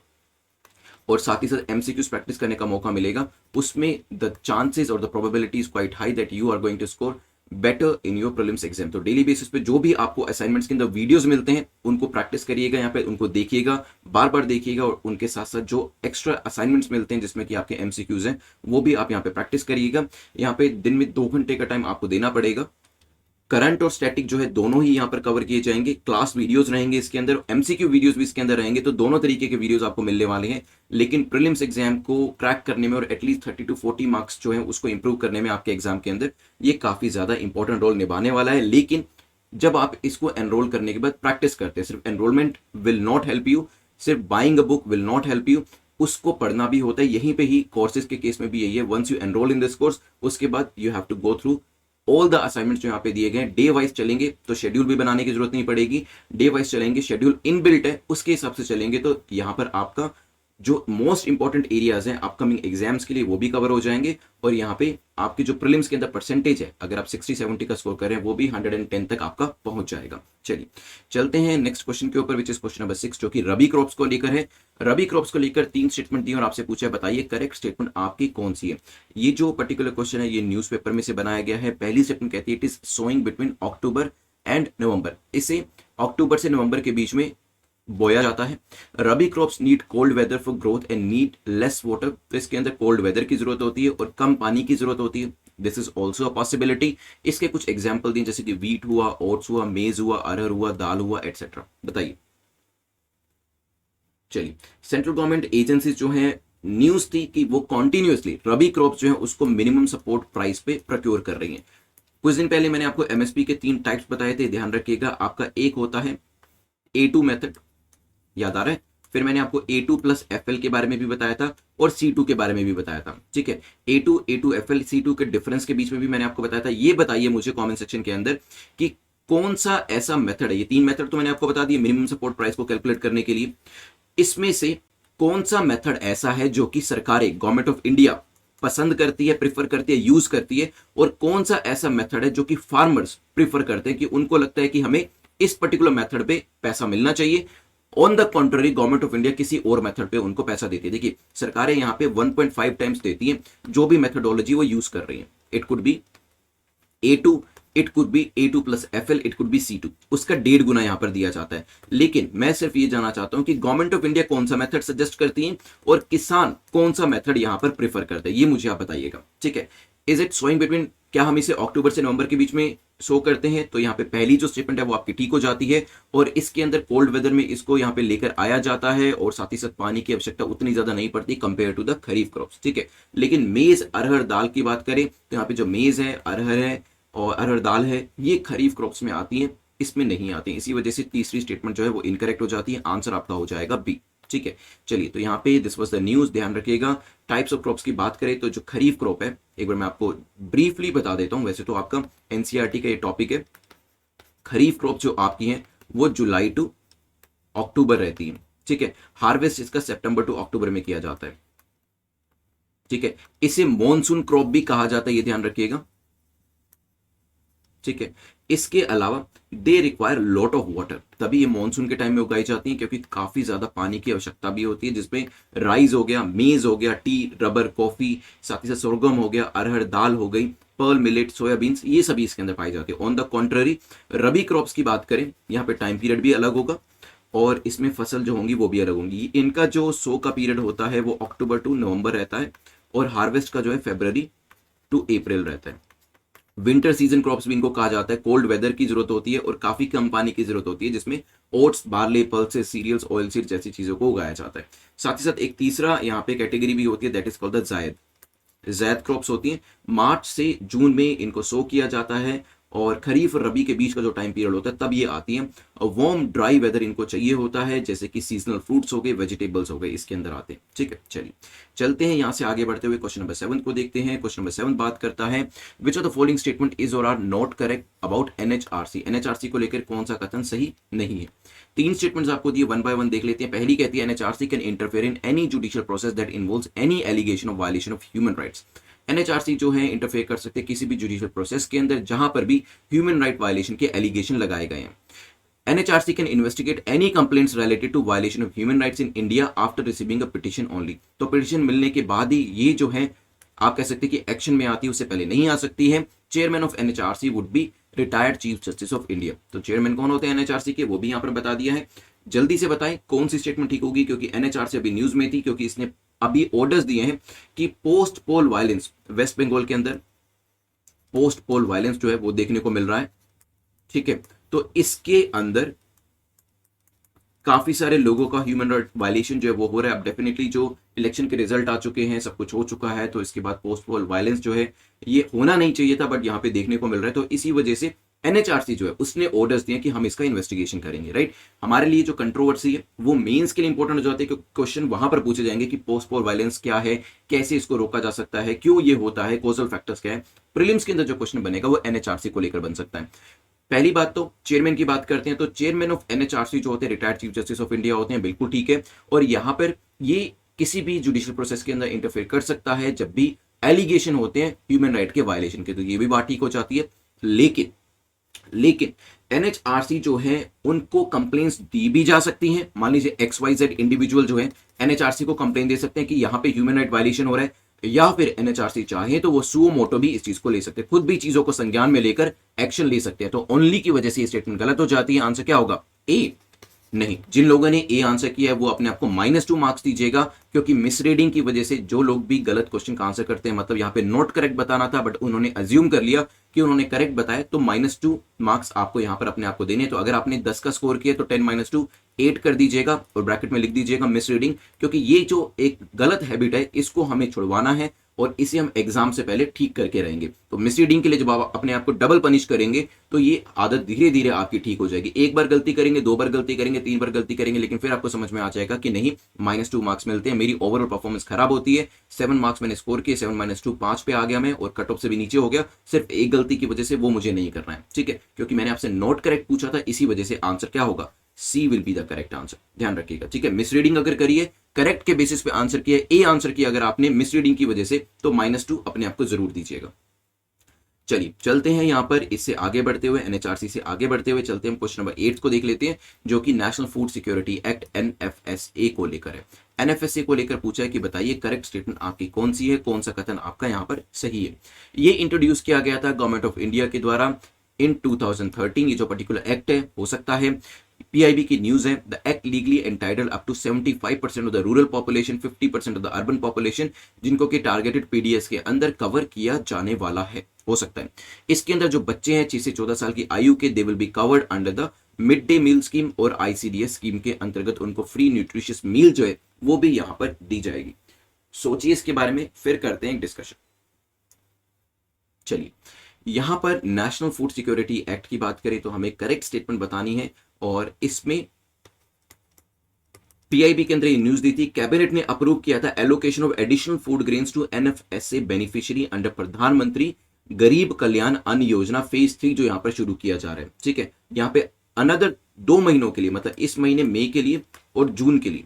और साथ ही साथ एमसीक्यूज प्रैक्टिस करने का मौका मिलेगा, उसमें द चांसेस और the probability is quite high that you are going to score better in your prelims exam. तो डेली बेसिस पे जो भी आपको असाइनमेंट्स के अंदर वीडियोस मिलते हैं उनको प्रैक्टिस करिएगा, यहाँ पे उनको देखिएगा, बार बार देखिएगा, और उनके साथ साथ जो एक्स्ट्रा असाइनमेंट्स मिलते हैं जिसमें कि आपके एमसीक्यूज हैं वो भी आप यहाँ पे प्रैक्टिस करिएगा। यहाँ पे दिन में 2 घंटे का टाइम आपको देना पड़ेगा। करंट और स्टैटिक जो है दोनों ही यहाँ पर कवर किए जाएंगे। क्लास वीडियोस रहेंगे इसके अंदर, एमसीक्यू वीडियोस भी इसके अंदर रहेंगे, तो दोनों तरीके के वीडियोस आपको मिलने वाले हैं। लेकिन प्रीलिम्स एग्जाम को क्रैक करने में और एटलीस्ट 30 to 40 मार्क्स जो है उसको इंप्रूव करने में आपके एग्जाम के अंदर ये काफी ज्यादा इंपॉर्टेंट रोल निभाने वाला है। लेकिन जब आप इसको एनरोल करने के बाद प्रैक्टिस करते हैं, सिर्फ enrolment will not help you, सिर्फ buying a book will not help you, उसको पढ़ना भी होता है। यहीं पे ही कोर्सेज के केस में भी यही है, once you enroll in this course उसके बाद you have to go through all the assignments जो यहाँ पे दिए गए हैं। डे वाइज चलेंगे तो शेड्यूल भी बनाने की जरूरत नहीं पड़ेगी, डे वाइज चलेंगे, शेड्यूल इनबिल्ट है उसके हिसाब से चलेंगे, तो यहाँ पर आपका जो मोस्ट इंपॉर्टेंट एरियाज हैं अपकमिंग एग्जाम्स के लिए वो भी कवर हो जाएंगे, और यहाँ पे आपके जो प्रीलिम्स के अंदर परसेंटेज है, अगर आप 60-70 का स्कोर करें वो भी 110 तक आपका पहुंच जाएगा। चलिए चलते हैं नेक्स्ट क्वेश्चन के ऊपर, विच इज क्वेश्चन नंबर 6, जो कि रबी क्रॉप्स को लेकर है। रबी क्रॉप्स को लेकर 3 स्टेटमेंट दी और आपसे पूछा है बताइए करेक्ट स्टेटमेंट आपकी कौन सी है। ये जो पर्टिकुलर क्वेश्चन है ये न्यूज़पेपर में से बनाया गया है। पहली स्टेटमेंट कहती है it is sowing between October and November, इसे अक्टूबर से नवंबर के बीच में बोया जाता है। Rabi crops need cold weather for growth and need less water, तो इसके अंदर कोल्ड वेदर की जरूरत होती है और कम पानी की जरूरत होती है। This is also a possibility. इसके कुछ एग्जाम्पल दिए जैसे कि वीट हुआ, ओट्स हुआ, मेज हुआ, अरहर हुआ, दाल हुआ, एटसेट्रा। बताइए। चलिए, सेंट्रल गवर्नमेंट एजेंसीज जो है, न्यूज थी कि वो कॉन्टिन्यूसली रबी क्रॉप्स जो है उसको मिनिमम सपोर्ट प्राइस पे प्रोक्योर कर रही है। कुछ दिन पहले मैंने आपको एमएसपी के 3 टाइप्स बताए थे, ध्यान रखिएगा। आपका एक होता है A2 मेथड, याद आ रहा है। फिर मैंने आपको A2 प्लस FL के बारे में भी बताया था और C2 के बारे में भी बताया था, ठीक है। A2 FL C2 के डिफरेंस के बीच में भी मैंने आपको बताया था। ये बताइए मुझे कमेंट सेक्शन के अंदर कि कौन सा ऐसा मेथड है, ये 3 मेथड तो मैंने आपको बता दिए मिनिमम सपोर्ट प्राइस को कैलकुलेट करने के लिए, इसमें से कौन सा मेथड ऐसा है जो कि सरकारें, गवर्नमेंट ऑफ इंडिया पसंद करती है, प्रिफर करती है, यूज करती है, और कौन सा ऐसा मेथड है जो कि फार्मर्स प्रिफर करते हैं कि उनको लगता है कि हमें इस पर्टिकुलर मेथड पे पैसा मिलना चाहिए। On the contrary government of India किसी और मेथड पे उनको पैसा देती है। देखिए सरकारें यहाँ पे 1.5 टाइम्स देती हैं जो भी मेथडोलॉजी वो यूज कर रही है। It could be A2, it could be A2 plus FL, it could be C2, उसका 1.5 गुना यहां पर दिया जाता है। लेकिन मैं सिर्फ ये जानना चाहता हूं कि गवर्नमेंट ऑफ इंडिया कौन सा मेथड सजेस्ट करती है और किसान कौन सा मेथड यहां पर प्रेफर करते हैं, ये मुझे आप बताइएगा, ठीक है। इज इट सोइंग बिटवीन, क्या हम इसे अक्टूबर से नवंबर के बीच में शो करते हैं, तो यहाँ पे पहली जो स्टेटमेंट है वो आपकी ठीक हो जाती है, और इसके अंदर कोल्ड वेदर में इसको यहाँ पे लेकर आया जाता है और साथ ही साथ पानी की आवश्यकता उतनी ज्यादा नहीं पड़ती compare to the kharif crops, ठीक है। लेकिन मेज, अरहर, दाल की बात करें तो यहाँ पे जो मेज है, अरहर है और अरहर दाल है, ये खरीफ क्रॉप्स में आती हैं, इसमें नहीं आती हैं। इसी वजह से तीसरी स्टेटमेंट जो है वो इनकरेक्ट हो जाती है। आंसर आपका हो जाएगा बी, ठीक है। चलिए, तो यहाँ पे दिस वाज द न्यूज, ध्यान रखिएगा। टाइप्स ऑफ क्रॉप्स की बात करें तो जो खरीफ क्रॉप है, एक बार मैं आपको ब्रीफली बता देता हूँ, वैसे तो आपका एनसीईआरटी का ये टॉपिक है। खरीफ क्रॉप जो आपकी है वो जुलाई टू अक्टूबर रहती है, ठीक है। हार्वेस्ट इसका सितंबर टू अक्टूबर में किया जाता है, ठीक है। इसे मॉनसून क्रॉप भी कहा जाता है, ये ध्यान रखिएगा, ठीक है। इसके अलावा they require lot of water, तभी ये मानसून के टाइम में उगाई जाती हैं क्योंकि काफी ज्यादा पानी की आवश्यकता भी होती है, जिसमें राइस हो गया, मेज हो गया, टी, रबर, कॉफी, साथ ही साथ सोरगम हो गया, अरहर दाल हो गई, पर्ल मिलेट, सोयाबीन्स, ये सभी इसके अंदर पाई जाती है। On the contrary rabi crops की बात करें, यहाँ पे टाइम पीरियड भी अलग होगा और इसमें फसल जो होंगी वो भी अलग होंगी। इनका जो सो का पीरियड होता है वो अक्टूबर टू नवंबर रहता है और हार्वेस्ट का जो है फरवरी टू अप्रैल रहता है। विंटर सीजन क्रॉप्स भी इनको कहा जाता है। कोल्ड वेदर की जरूरत होती है और काफी कम पानी की जरूरत होती है, जिसमें oats, barley, pulses, cereals, oil seeds जैसी चीजों को उगाया जाता है। साथ ही साथ एक तीसरा यहाँ पे कैटेगरी भी होती है, दैट इज कॉल्ड द जायद। जैद क्रॉप्स होती हैं, मार्च से जून में इनको सो किया जाता है और खरीफ और रबी के बीच का जो टाइम पीरियड होता है तब ये आती हैं। वार्म ड्राई वेदर इनको चाहिए होता है, जैसे कि सीजनल फ्रूट्स हो गए, वेजिटेबल्स हो गए, इसके अंदर आते हैं, ठीक है। चलिए चलते हैं यहाँ से आगे बढ़ते हुए क्वेश्चन नंबर 7 को देखते हैं। क्वेश्चन नंबर 7 बात करता है which of the following statement is or are not correct about NHRC। NHRC को लेकर कौन सा कथन सही नहीं है। 3 स्टेटमेंट्स आपको दिए, 1 बाय 1 देख लेते हैं। पहली कहती है NHRC can interfere in any judicial process that involves any allegation of violation of human rights. NHRC जो है इंटरफेयर कर सकते हैं किसी भी जुडिशियल प्रोसेस के अंदर जहां पर भी ह्यूमन राइट वायलेशन के एलिगेशन लगाए गए हैं। NHRC can investigate any complaints related to violation of human rights in India after receiving a petition only। तो पिटिशन मिलने के बाद ही ये जो है आप कह सकते हैं कि एक्शन में आती है, उससे पहले नहीं आ सकती है। Chairman of NHRC would be retired chief justice of India. तो चेयरमैन कौन होते हैं NHRC के, वो भी यहाँ पर बता दिया है। जल्दी से बताएं कौन सी स्टेटमेंट ठीक होगी, क्योंकि NHRC अभी न्यूज में थी, क्योंकि इसने अभी ऑर्डर्स दिए हैं कि post poll violence, West Bengal के अंदर पोस्ट पोल वायलेंस जो है वो देखने को मिल रहा है, ठीक है। तो इसके अंदर काफी सारे लोगों का ह्यूमन राइट वायलेशन जो है वो हो रहा है। अब डेफिनेटली जो इलेक्शन के रिजल्ट आ चुके हैं, सब कुछ हो चुका है, तो इसके बाद पोस्ट पोल वायलेंस जो है ये होना नहीं चाहिए था, बट यहाँ पे देखने को मिल रहा है। तो इसी वजह से NHRC जो है उसने ऑर्डर्स दिए कि हम इसका इन्वेस्टिगेशन करेंगे, राइट। हमारे लिए जो कंट्रोवर्सी है वो मेंस के लिए इंपॉर्टेंट हो जाती है, क्योंकि क्वेश्चन वहां पर पूछे जाएंगे कि पोस्ट पोल वायलेंस क्या है, कैसे इसको रोका जा सकता है, क्यों ये होता है, कॉजल फैक्टर्स क्या है। प्रीलिम्स के अंदर जो क्वेश्चन बनेगा वो NHRC को लेकर बन सकता है। पहली बात तो चेयरमैन की बात करते हैं, तो चेयरमैन ऑफ NHRC जो होते हैं retired chief justice of India होते हैं, बिल्कुल ठीक है। और यहां पर ये किसी भी जुडिशियल प्रोसेस के अंदर इंटरफेयर कर सकता है जब भी एलिगेशन होते हैं ह्यूमन राइट के वायलेशन के, तो ये भी बात ठीक हो जाती है। लेकिन एनएचआरसी जो है उनको कंप्लेंट्स दी भी जा सकती हैं। मान लीजिए XYZ इंडिविजुअल जो है एनएचआरसी को कंप्लेंट दे सकते हैं कि यहां पे ह्यूमन राइट वायलेशन हो रहा है, या फिर एनएचआरसी चाहे तो वो सुओ मोटो भी इस चीज को ले सकते हैं, खुद भी चीजों को संज्ञान में लेकर एक्शन ले सकते हैं। तो ओनली की वजह से ये स्टेटमेंट गलत हो जाती है। आंसर क्या होगा? ए। नहीं, जिन लोगों ने ए आंसर किया है वो अपने आप को -2 मार्क्स दीजिएगा, क्योंकि मिसरीडिंग की वजह से जो लोग भी गलत क्वेश्चन का आंसर करते हैं, मतलब यहां पे नॉट करेक्ट बताना था बट उन्होंने अज्यूम कर लिया कि उन्होंने करेक्ट बताया, तो -2 मार्क्स आपको यहां पर अपने आप को देने। तो अगर आपने 10 का स्कोर किया तो 10 - 2 8 कर दीजिएगा और ब्रैकेट में लिख दीजिएगा मिसरीडिंग, क्योंकि ये जो एक गलत हैबिट है इसको हमें छुड़वाना है और इसे हम एग्जाम से पहले ठीक करके रहेंगे। तो मिसरीडिंग के लिए जब आप अपने आप को डबल पनिश करेंगे तो ये आदत धीरे धीरे आपकी ठीक हो जाएगी। एक बार गलती करेंगे, 2 बार गलती करेंगे, 3 बार गलती करेंगे, लेकिन फिर आपको समझ में आ जाएगा कि नहीं, -2 मार्क्स मिलते हैं, मेरी ओवरऑल परफॉर्मेंस खराब होती है। 7 मार्क्स मैंने स्कोर किए, 7 - 2 5 पे आ गया मैं और कट ऑफ से भी नीचे हो गया, सिर्फ एक गलती की वजह से, वो मुझे नहीं करना है। ठीक है, क्योंकि मैंने आपसे नॉट करेक्ट पूछा था, इसी वजह से आंसर क्या होगा? C will be the correct answer, ध्यान रखिएगा। ठीक है, मिसरीडिंग अगर करिए, करेक्ट के बेसिस पे आंसर किया, ए आंसर किया अगर आपने मिसरीडिंग की वजह से, तो -2 अपने आप को जरूर दीजिएगा। चलिए चलते हैं यहां पर, इससे आगे बढ़ते हुए, एनएचआरसी से आगे बढ़ते हुए चलते हैं, क्वेश्चन नंबर 8 को देख लेते हैं, जो कि national Food Security act NFSA को लेकर है। NFSA को लेकर पूछा है कि बताइए करेक्ट स्टेटमेंट आपकी कौन सी है, कौन सा कथन आपका यहां पर सही है। ये इंट्रोड्यूस किया गया था गवर्नमेंट ऑफ इंडिया के द्वारा इन 2013। ये जो पर्टिकुलर एक्ट है, हो सकता है PIB की न्यूज है, the act legally entitle up to 75% of the rural population, 50% of the urban population, जिनको कि टारगेटेड PDS के अंदर कवर किया जाने वाला है। हो सकता है इसके अंदर जो बच्चे हैं 6 से 14 साल की आयु के, they will be covered under the mid day meal scheme और ICDS स्कीम के अंतर्गत उनको फ्री न्यूट्रिशियस मील जो है वो भी यहां पर दी जाएगी। सोचिए इसके बारे में, फिर करते हैं एक डिस्कशन। चलिए, यहां पर नेशनल फूड सिक्योरिटी एक्ट की बात करें तो हमें करेक्ट स्टेटमेंट बतानी है, और इसमें PIB के अंदर ये न्यूज दी थी, कैबिनेट ने अप्रूव किया था allocation of additional food grains to NFSA beneficiary under Pradhan Mantri Garib कल्याण अन्न योजना फेज 3, जो यहां पर शुरू किया जा रहा है। ठीक है, यहां पे अनदर 2 महीनों के लिए, मतलब इस महीने मई के लिए और जून के लिए,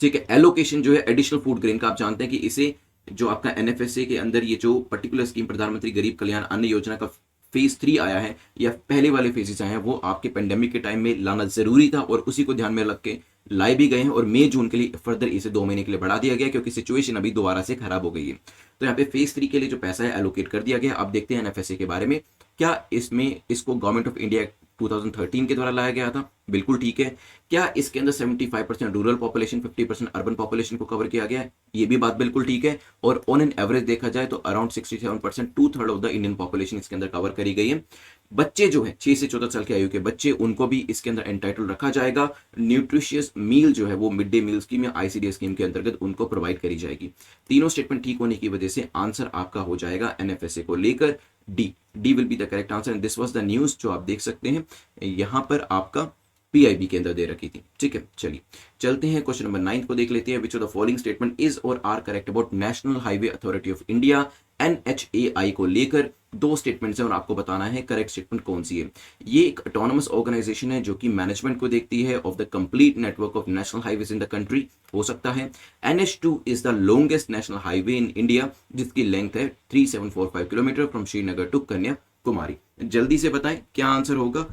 ठीक है, एलोकेशन जो है एडिशनल फूड ग्रेन का, आप जानते हैं कि इसे जो आपका NFSA के अंदर ये जो पर्टिकुलर स्कीम प्रधानमंत्री गरीब कल्याण अन्न योजना का फेज 3 आया है, या पहले वाले फेजेस आए हैं, वो आपके पेंडेमिक के टाइम में लाना जरूरी था और उसी को ध्यान में रख के लाए भी गए हैं, और मई जून के लिए फर्दर इसे 2 महीने के लिए बढ़ा दिया गया, क्योंकि सिचुएशन अभी दोबारा से खराब हो गई है। तो यहाँ पे फेज 3 के लिए जो पैसा है एलोकेट कर दिया गया। अब देखते हैं NFSA के बारे में, क्या इसमें इसको गवर्नमेंट ऑफ इंडिया 2013 के द्वारा लाया गया था, बिल्कुल ठीक है। क्या इसके अंदर 75% रूरल पॉपुलेशन, 50% अर्बन पॉपुलेशन को कवर किया गया है, ये भी बात बिल्कुल ठीक है। और ऑन एन एवरेज देखा जाए तो around 67%, 2/3 of the Indian population इसके अंदर कवर करी गई है। बच्चे जो है 6 से 14 साल की आयु के बच्चे, उनको भी इसके अंदर एंटाइटल रखा जाएगा। न्यूट्रिशियस मील जो है वो मिड डे मील स्कीम या ICDS स्कीम के अंतर्गत उनको प्रोवाइड करी जाएगी। तीनों स्टेटमेंट ठीक होने की वजह से आंसर आपका हो जाएगा NFSA को लेकर D will be the correct answer, and this was the news जो आप देख सकते हैं यहां पर आपका PIB के अंदर दे रखी थी। ठीक है, चलिए चलते हैं क्वेश्चन नंबर 9 को देख लेते हैं। Which of the following statement is or are correct about National Highway Authority of India NHAI को लेकर 2 स्टेटमेंट्स हैं और आपको बताना है करेक्ट स्टेटमेंट कौन सी है। ये एक ऑटोनमस ऑर्गेनाइजेशन है जो कि मैनेजमेंट को देखती है of the complete network of national highways in the country. हो सकता है NH2 is the longest national highway in India, जिसकी लेंथ है 3745 kilometre from Srinagar to Kanyakumari. जल्दी से बताएं क्या आंसर होगा,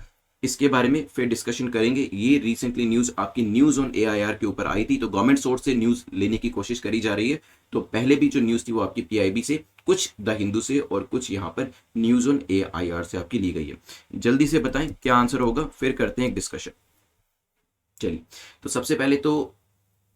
इसके बारे में फिर डिस्कशन करेंगे। ये रिसेंटली न्यूज आपकी न्यूज ऑन AIR के ऊपर आई थी, तो गवर्नमेंट सोर्स से न्यूज लेने की कोशिश करी जा रही है। तो पहले भी जो न्यूज थी वो आपकी PIB से, कुछ द हिंदू से और कुछ यहाँ पर न्यूज ऑन AIR से आपकी ली गई है। जल्दी से बताएं क्या आंसर होगा, फिर करते हैं एक डिस्कशन। चलिए, तो सबसे पहले तो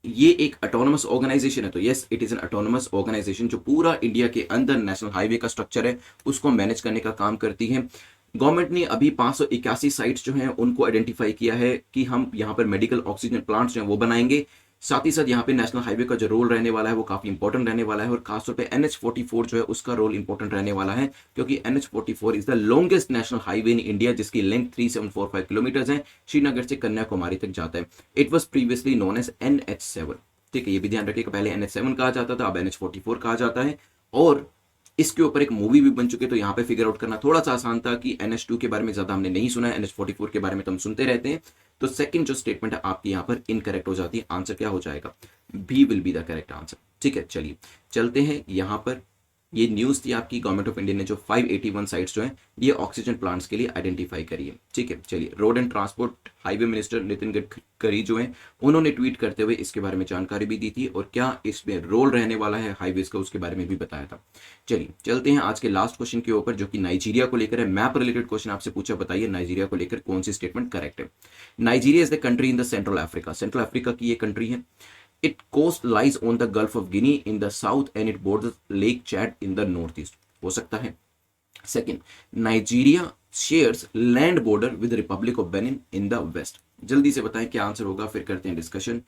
ये एक ऑटोनमस ऑर्गेनाइजेशन है, तो yes it is an autonomous organisation जो पूरा इंडिया के अंदर नेशनल हाईवे का स्ट्रक्चर है उसको मैनेज करने का काम करती है। गवर्नमेंट ने अभी 581 साइट्स जो हैं उनको आइडेंटिफाई किया है कि हम यहाँ पर मेडिकल ऑक्सीजन प्लांट्स जो हैं वो बनाएंगे। साथ ही साथ यहाँ पे नेशनल हाईवे का जो रोल रहने वाला है वो काफी इंपॉर्टेंट रहने वाला है, और खासतौर पे NH44 जो है उसका रोल इंपॉर्टेंट रहने वाला है, क्योंकि NH44 is the longest national highway in India, जिसकी लेंथ 3745 किलोमीटर है, श्रीनगर से कन्याकुमारी तक जाता है। It was previously known as NH7। ठीक है, ये भी ध्यान रखिएगा, पहले NH7 कहा जाता था, अब NH44 कहा जाता है। और इसके ऊपर एक मूवी भी बन चुकी है, तो यहाँ पे फिगर आउट करना थोड़ा सा आसान था कि NH2 के बारे में ज्यादा हमने नहीं सुना है, NH44 के बारे में तो हम सुनते रहते हैं। तो सेकंड जो स्टेटमेंट है आपकी यहाँ पर इनकरेक्ट हो जाती है। आंसर क्या हो जाएगा? B will be the correct answer. ठीक है, चलिए चलते हैं यहाँ पर। ये न्यूज़ थी आपकी, गवर्नमेंट ऑफ इंडिया ने जो 581 साइट्स जो हैं ये ऑक्सीजन प्लांट्स के लिए आइडेंटिफाई करी है। ठीक है, चलिए road and transport highway minister Nitin Gadkari जो हैं उन्होंने ट्वीट करते हुए इसके बारे में जानकारी भी दी थी, और क्या इसमें रोल रहने वाला है हाईवेज का उसके बारे में भी बताया था। चलिए चलते हैं आज के लास्ट क्वेश्चन के ऊपर, जो कि नाइजीरिया को लेकर है। मैप रिलेटेड क्वेश्चन आपसे पूछा, बताइए नाइजीरिया को लेकर कौन सी स्टेटमेंट करेक्ट है। Nigeria is the country in the central Africa, central Africa की ये कंट्री है। Its coast lies on the Gulf of Guinea in the south and it borders Lake Chad in the northeast. हो सकता है। Second, Nigeria shares land border with Republic of Benin in the west. जल्दी से बताएं क्या answer होगा, फिर करते हैं डिस्कशन।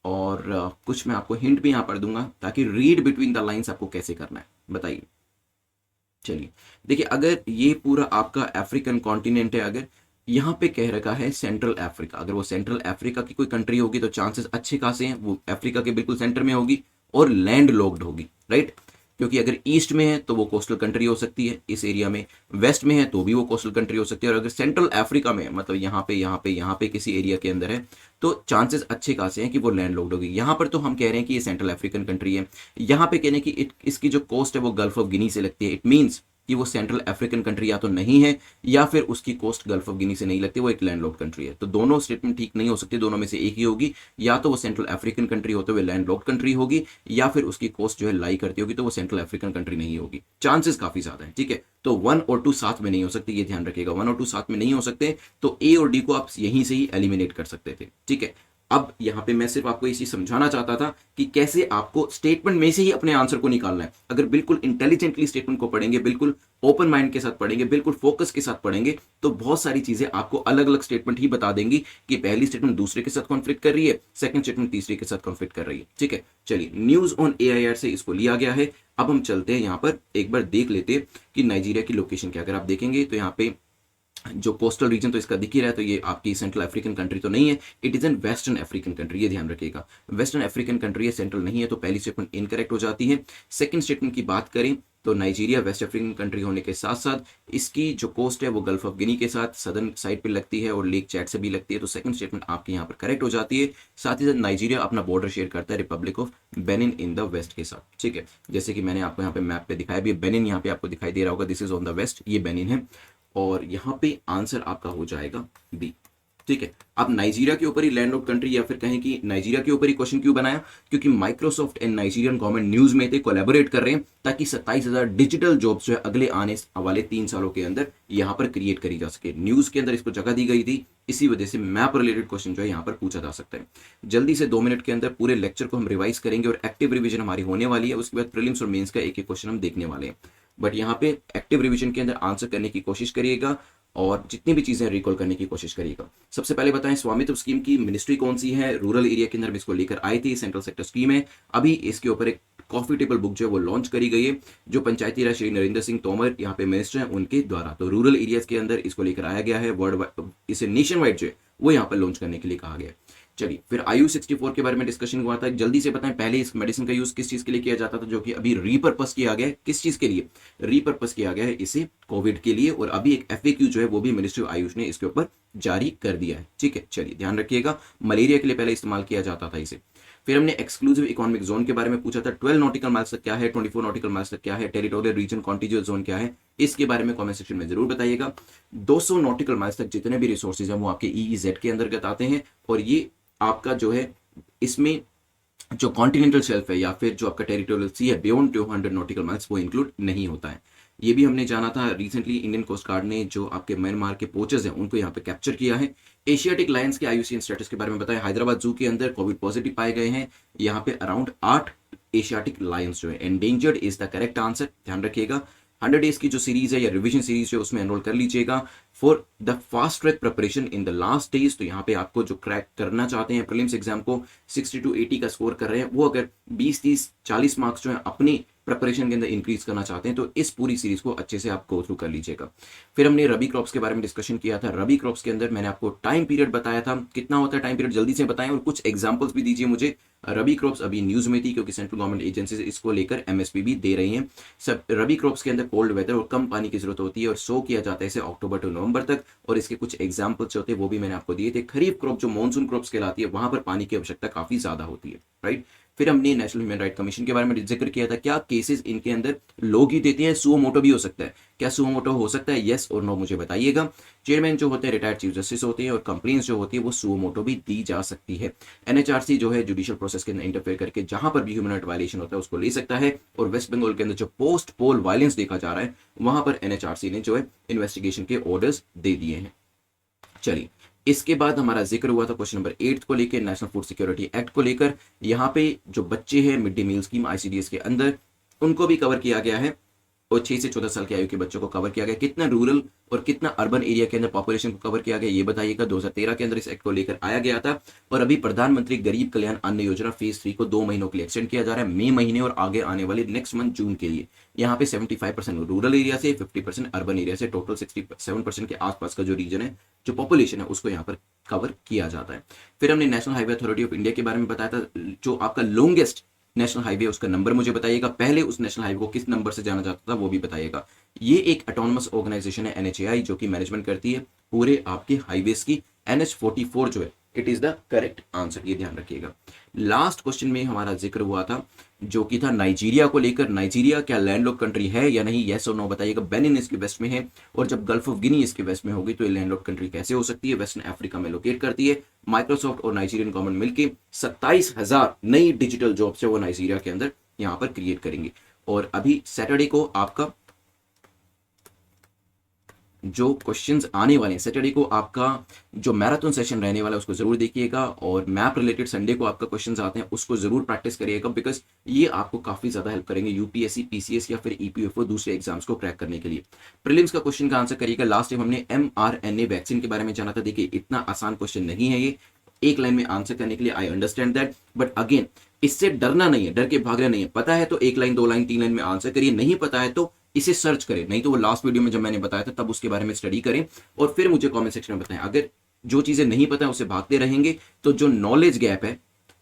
और कुछ मैं आपको हिंट भी यहां पर दूंगा ताकि रीड बिटवीन द लाइंस आपको कैसे करना है, बताइए। चलिए देखिए, अगर ये पूरा आपका अफ्रीकन कॉन्टिनेंट है, अगर यहाँ पे कह रखा है सेंट्रल अफ्रीका, अगर वो सेंट्रल अफ्रीका की कोई कंट्री होगी तो चांसेस अच्छे खासे हैं वो अफ्रीका के बिल्कुल सेंटर में होगी और लैंड लॉक्ड होगी, राइट। क्योंकि अगर ईस्ट में है तो वो कोस्टल कंट्री हो सकती है इस एरिया में, वेस्ट में है तो भी वो कोस्टल कंट्री हो सकती है, और अगर सेंट्रल अफ्रीका में मतलब यहाँ पे किसी एरिया के अंदर है तो चांसेस अच्छे खासे हैं कि वो लैंड लॉक्ड होगी। यहाँ पर तो हम कह रहे हैं कि ये सेंट्रल अफ्रीकन कंट्री है, यहाँ पे कहने की इसकी जो कोस्ट है वो गल्फ ऑफ गिनी से लगती है। इट मीन्स कि वो सेंट्रल अफ्रीकन कंट्री या तो नहीं है या फिर उसकी कोस्ट गल्फ ऑफ गिनी से नहीं लगती, वो एक लैंडलॉक्ड कंट्री है। तो दोनों स्टेटमेंट ठीक नहीं हो सकती, दोनों में से एक ही होगी। या तो वो सेंट्रल अफ्रीकन कंट्री होते हुए लैंडलॉक्ड कंट्री होगी, या फिर उसकी कोस्ट जो है लाई करती होगी तो वो सेंट्रल अफ्रीकन कंट्री नहीं होगी। चांसेस काफी ज्यादा है, ठीक है। तो 1 और 2 साथ में नहीं हो सकते, ये ध्यान रखिएगा। 1 और 2 साथ में नहीं हो सकते, तो ए और डी को आप यहीं से ही एलिमिनेट कर सकते थे, ठीक है। अब यहां पे मैं सिर्फ आपको इसी समझाना चाहता था कि कैसे आपको स्टेटमेंट में से ही अपने आंसर को निकालना है। अगर बिल्कुल इंटेलिजेंटली स्टेटमेंट को पढ़ेंगे, बिल्कुल ओपन माइंड के साथ पढ़ेंगे, बिल्कुल फोकस के साथ पढ़ेंगे, तो बहुत सारी चीजें आपको अलग अलग स्टेटमेंट ही बता देंगी कि पहली स्टेटमेंट दूसरे के साथ कॉन्फ्लिक्ट कर रही है, सेकंड स्टेटमेंट तीसरे के साथ कॉन्फ्लिक्ट कर रही है, ठीक है। चलिए, न्यूज ऑन AIR से इसको लिया गया है। अब हम चलते हैं यहां पर एक बार देख लेते हैं कि नाइजीरिया की लोकेशन क्या। अगर आप देखेंगे तो यहाँ पे जो कोस्टल रीजन तो इसका दिख ही रहा है, तो ये आपकी सेंट्रल अफ्रीकन कंट्री तो नहीं है, it is N western African country, ये ध्यान रखिएगा। वेस्टर्न अफ्रीकन कंट्री है, सेंट्रल नहीं है, तो पहली स्टेटमेंट इनकरेक्ट हो जाती है। सेकंड स्टेटमेंट की बात करें तो नाइजीरिया वेस्ट अफ्रीकन कंट्री होने के साथ साथ इसकी जो कोस्ट है वो गल्फ ऑफ गिनी के साथ सदर्न साइड पे लगती है और लेक चैड से भी लगती है, तो सेकंड स्टेटमेंट आपके यहाँ पर करेक्ट हो जाती है। साथ ही साथ नाइजीरिया अपना बॉर्डर शेयर करता है Republic of Benin in the west के साथ, ठीक है। जैसे कि मैंने आपको यहाँ पे मैप पे दिखाया भी, बेनिन यहाँ पे आपको दिखाई दे रहा होगा, this is on the west, ये बेनिन है, और यहाँ पे आंसर आपका हो जाएगा बी, ठीक है। अब नाइजीरिया के ऊपर ही लैंड ऑफ कंट्री या फिर कहें कि नाइजीरिया के ऊपर ही क्वेश्चन क्यों बनाया, क्योंकि Microsoft and Nigerian government news में थे, कोलैबोरेट कर रहे हैं ताकि 27,000 डिजिटल जॉब्स जो है अगले आने वाले 3 सालों के अंदर यहाँ पर क्रिएट करी जा सके। न्यूज के अंदर इसको जगह दी गई थी, इसी वजह से मैप रिलेटेड क्वेश्चन जो है यहाँ पर पूछा जा सकता है। जल्दी से 2 मिनट के अंदर पूरे लेक्चर को हम रिवाइज करेंगे और एक्टिव रिविजन हमारी होने वाली है। उसके बाद प्रीलिम्स और मेंस का एक एक क्वेश्चन हम देखने वाले हैं, बट यहाँ पे एक्टिव रिविजन के अंदर आंसर करने की कोशिश करिएगा और जितनी भी चीजें रिकॉल करने की कोशिश करिएगा। सबसे पहले बताएं स्वामित्व स्कीम की मिनिस्ट्री कौन सी है, रूरल एरिया के अंदर इसको लेकर आई थी, सेंट्रल सेक्टर स्कीम है। अभी इसके ऊपर एक कॉफी टेबल बुक जो है वो लॉन्च करी गई है, जो पंचायती राज श्री नरेंद्र सिंह तोमर यहाँ पे मिनिस्टर हैं उनके द्वारा। तो रूरल एरियाज के अंदर इसको लेकर आया गया है, वर्ल्ड इसे नेशन वाइड जो है वो यहाँ पर लॉन्च करने के लिए कहा गया है। चलिए, फिर आयुष 64 के बारे में डिस्कशन हुआ था। जल्दी से बताएं पहले इस मेडिसिन का यूज किस चीज के लिए किया जाता था, जो कि अभी रीपर्पस किया गया है। किस चीज के लिए रीपर्पस किया गया है? इसे कोविड के लिए, और अभी एक FAQ जो है वो भी मिनिस्ट्री ऑफ आयुष ने इसके ऊपर जारी कर दिया है, ठीक है। चलिए ध्यान रखिएगा, मलेरिया के लिए पहले इस्तेमाल किया जाता था इसे। फिर हमने एक्सक्लूसिव इकोनॉमिक जोन के बारे में पूछा था, 12 नॉटिकल माइल्स तक क्या है, 24 नॉटिकल माइल्स तक क्या है, टेरिटोरियल रीजन कॉन्टिजियस जोन क्या है, इसके बारे में कमेंट सेक्शन में जरूर बताइएगा। 200 नॉटिकल माइल्स तक जितने भी रिसोर्सेज हैं वो आपके EEZ के अंतर्गत आते हैं, और ये आपका जो है इसमें जो कॉन्टिनेंटल शेल्फ है या फिर जो आपका टेरिटोरियल सी है बियॉन्ड 200 नॉटिकल माइल्स वो इंक्लूड नहीं होता है। ये भी हमने जाना था। रिसेंटली इंडियन कोस्ट गार्ड ने जो आपके म्यांमार के पोचर्स हैं उनको यहाँ पे कैप्चर किया है। एशियाटिक लायंस के IUCN स्टेटस के बारे में बताया, हैदराबाद जू के अंदर कोविड पॉजिटिव पाए गए हैं। यहाँ पे अराउंड 8 एशियाटिक लायंस जो है endangered is the correct answer, ध्यान रखिएगा। 100 डेज की जो सीरीज है या रिवीजन सीरीज है उसमें एनरोल कर लीजिएगा for the fast track preparation in the last days. तो यहाँ पे आपको जो क्रैक करना चाहते हैं प्रीलिम्स एग्जाम को 60 to 80 का स्कोर कर रहे हैं, वो अगर 20, 30, 40 मार्क्स जो है अपनी प्रिपरेशन के अंदर इंक्रीज करना चाहते हैं, तो इस पूरी सीरीज को अच्छे से आप गो थ्रू कर लीजिएगा। फिर हमने रबी क्रॉप्स के बारे में डिस्कशन किया था। रबी क्रॉप्स के अंदर मैंने आपको टाइम पीरियड बताया था, कितना होता है टाइम पीरियड जल्दी से बताएं, और कुछ एग्जांपल्स भी दीजिए मुझे। रबी क्रॉप्स अभी न्यूज में थी क्योंकि सेंट्रल गवर्नमेंट एजेंसीज इसको लेकर एमएसपी भी दे रही हैं। सब रबी क्रॉप्स के अंदर कोल्ड वेदर और कम पानी की जरूरत होती है और सो किया जाता है इसे अक्टूबर टू नवंबर तक, और इसके कुछ एग्जाम्पल्स होते हैं वो भी मैंने आपको दिए थे। खरीफ क्रॉप जो मानसून क्रॉप्स कहलाती है वहां पर पानी की आवश्यकता काफी ज्यादा होती है, राइट। फिर हमने नेशनल ह्यूमन राइट कमीशन के बारे में जिक्र किया था। क्या केसेस इनके अंदर लोग ही देते हैं, सुओ मोटो भी हो सकता है? क्या सुओ मोटो हो सकता है, यस और नो, मुझे बताइएगा। चेयरमैन जो होते हैं रिटायर्ड चीफ जस्टिस होते हैं, और कंप्लेंट्स जो होती है वो सुओ मोटो भी दी जा सकती है। एनएचआरसी जो है जुडिशियल प्रोसेस के अंदर इंटरफेयर करके जहां पर भी ह्यूमन राइट वायलेशन होता है उसको ले सकता है। और वेस्ट बंगाल के अंदर जो पोस्ट पोल वायलेंस देखा जा रहा है वहां पर एनएचआरसी ने जो है इन्वेस्टिगेशन के ऑर्डर्स दे दिए हैं। चलिए, इसके बाद हमारा जिक्र हुआ था क्वेश्चन नंबर 8 को लेकर, नेशनल फूड सिक्योरिटी एक्ट को लेकर। यहाँ पे जो बच्चे हैं mid day meal scheme ICDS के अंदर, उनको भी कवर किया गया है, और 6 से 14 साल की आयु के बच्चों को कवर किया गया। कितना रूरल और कितना अर्बन एरिया के अंदर पॉपुलेशन को कवर किया गया ये बताइएगा। 2013 के अंदर इस एक्ट को लेकर आया गया था, और अभी प्रधानमंत्री गरीब कल्याण अन्न योजना फेज 3 को 2 महीनों के लिए एक्सटेंड किया जा रहा है, मई महीने और आगे आने वाले नेक्स्ट मंथ जून के लिए। यहाँ पे 75% रूरल एरिया से, 50% अर्बन एरिया से, टोटल 67% के आसपास का जो रीजन है, जो पॉपुलेशन है, उसको यहाँ पर कवर किया जाता है। फिर हमने national Highway Authority of India के बारे में बताया था। जो आपका लॉन्गेस्ट नेशनल हाईवे उसका नंबर मुझे बताइएगा, पहले उस नेशनल हाईवे को किस नंबर से जाना जाता था वो भी बताइएगा। ये एक ऑटोनमस ऑर्गेनाइजेशन है एनएचएआई, जो कि मैनेजमेंट करती है पूरे आपके हाईवेज की। NH44 जो है it is the correct answer, ये ध्यान रखिएगा। लास्ट क्वेश्चन में हमारा जिक्र हुआ था जो कि था नाइजीरिया को लेकर। नाइजीरिया क्या लैंडलॉक कंट्री है या नहीं, यस और नो बताइएगा। बेनिन इसके वेस्ट में है, और जब गल्फ ऑफ गिनी इसके वेस्ट में होगी तो ये लैंडलॉक कंट्री कैसे हो सकती है? वेस्टर्न अफ्रीका में लोकेट करती है। माइक्रोसॉफ्ट और नाइजीरियन गवर्नमेंट मिलकर 27,000 नई डिजिटल जॉब्स है वो नाइजीरिया के अंदर यहाँ पर क्रिएट करेंगे। और अभी सैटरडे को आपका जो क्वेश्चंस आने वाले हैं, सैटरडे को आपका जो मैराथन सेशन रहने वाला है उसको जरूर देखिएगा, और मैप रिलेटेड संडे को आपका क्वेश्चंस आते हैं उसको जरूर प्रैक्टिस करिएगा, बिकॉज ये आपको काफी ज्यादा हेल्प करेंगे यूपीएससी, पीसीएस या फिर ईपीएफओ दूसरे एग्जाम्स को क्रैक करने के लिए। प्रीलिम्स का क्वेश्चन का आंसर करिएगा। लास्ट टाइम हमने mRNA वैक्सीन के बारे में जाना था। देखिए इतना आसान क्वेश्चन नहीं है ये एक लाइन में आंसर करने के लिए, I understand that, but again इससे डरना नहीं है, डर के भागना नहीं है। पता है तो 1 लाइन 2 लाइन 3 लाइन में आंसर करिए, नहीं पता है तो इसे सर्च करें, नहीं तो वो लास्ट वीडियो में जब मैंने बताया था तब उसके बारे में स्टडी करें, और फिर मुझे कमेंट सेक्शन में बताएं। अगर जो चीजें नहीं पता है उसे भागते रहेंगे तो जो नॉलेज गैप है